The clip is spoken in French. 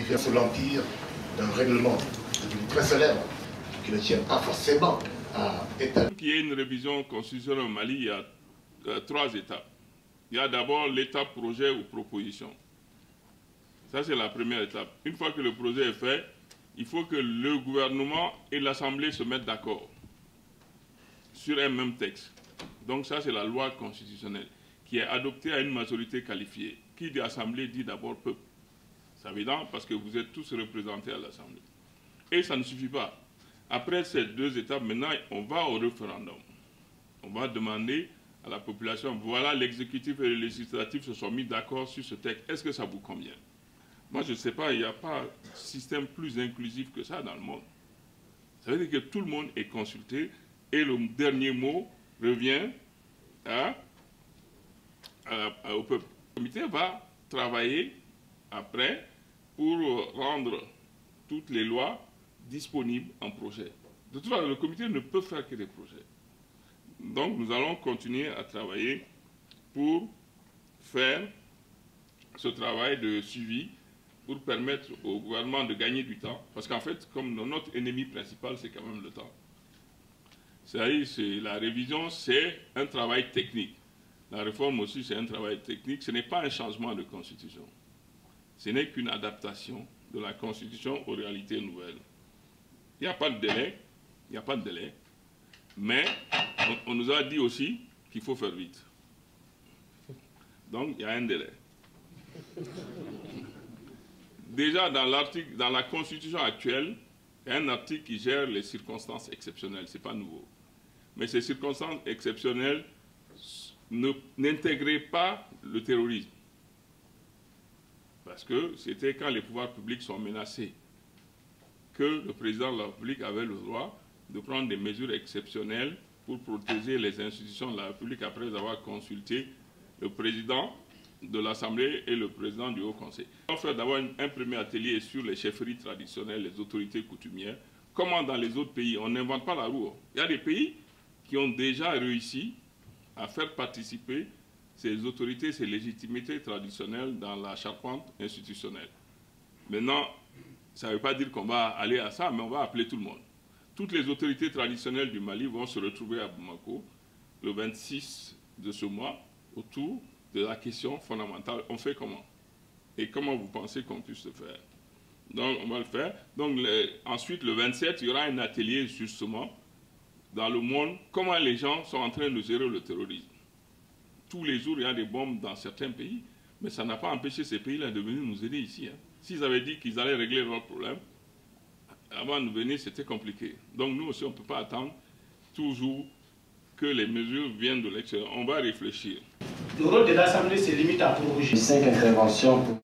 vient sous l'empire d'un règlement très célèbre qui ne tient pas forcément à établir. Il y a une révision constitutionnelle au Mali, il y a 3 étapes. Il y a d'abord l'étape projet ou proposition. Ça, c'est la première étape. Une fois que le projet est fait, il faut que le gouvernement et l'Assemblée se mettent d'accord sur un même texte. Donc ça, c'est la loi constitutionnelle qui est adoptée à une majorité qualifiée. Qui dit Assemblée dit d'abord peuple. C'est évident parce que vous êtes tous représentés à l'Assemblée. Et ça ne suffit pas. Après ces 2 étapes, maintenant, on va au référendum. On va demander à la population, voilà, l'exécutif et le législatif se sont mis d'accord sur ce texte. Est-ce que ça vous convient? Moi, je ne sais pas, il n'y a pas de système plus inclusif que ça dans le monde. Ça veut dire que tout le monde est consulté et le dernier mot revient au peuple. Le comité va travailler après pour rendre toutes les lois disponibles en projet. De toute façon, le comité ne peut faire que des projets. Donc, nous allons continuer à travailler pour faire ce travail de suivi pour permettre au gouvernement de gagner du temps. Parce qu'en fait, comme notre ennemi principal, c'est quand même le temps. La révision, c'est un travail technique. La réforme aussi, c'est un travail technique. Ce n'est pas un changement de constitution. Ce n'est qu'une adaptation de la constitution aux réalités nouvelles. Il n'y a pas de délai. Il n'y a pas de délai. Mais on nous a dit aussi qu'il faut faire vite. Donc, il y a un délai. Déjà, dans la Constitution actuelle, il y a un article qui gère les circonstances exceptionnelles. Ce n'est pas nouveau. Mais ces circonstances exceptionnelles n'intégraient pas le terrorisme. Parce que c'était quand les pouvoirs publics sont menacés que le président de la République avait le droit de prendre des mesures exceptionnelles pour protéger les institutions de la République après avoir consulté le président de l'Assemblée et le président du Haut Conseil. On va faire d'abord un premier atelier sur les chefferies traditionnelles, les autorités coutumières. Comment dans les autres pays, on n'invente pas la roue. Il y a des pays qui ont déjà réussi à faire participer ces autorités, ces légitimités traditionnelles dans la charpente institutionnelle. Maintenant, ça ne veut pas dire qu'on va aller à ça, mais on va appeler tout le monde. Toutes les autorités traditionnelles du Mali vont se retrouver à Bamako le 26 de ce mois autour de la question fondamentale. On fait comment? Et comment vous pensez qu'on puisse le faire? Donc, on va le faire. Donc, ensuite, le 27, il y aura un atelier justement dans le monde, comment les gens sont en train de gérer le terrorisme. Tous les jours, il y a des bombes dans certains pays, mais ça n'a pas empêché ces pays-là de venir nous aider ici. S'ils avaient dit qu'ils allaient régler leurs problèmes, avant de venir, c'était compliqué. Donc nous aussi, on ne peut pas attendre toujours que les mesures viennent de l'extérieur. On va réfléchir. Le rôle de l'Assemblée se limite à proroger 5 interventions.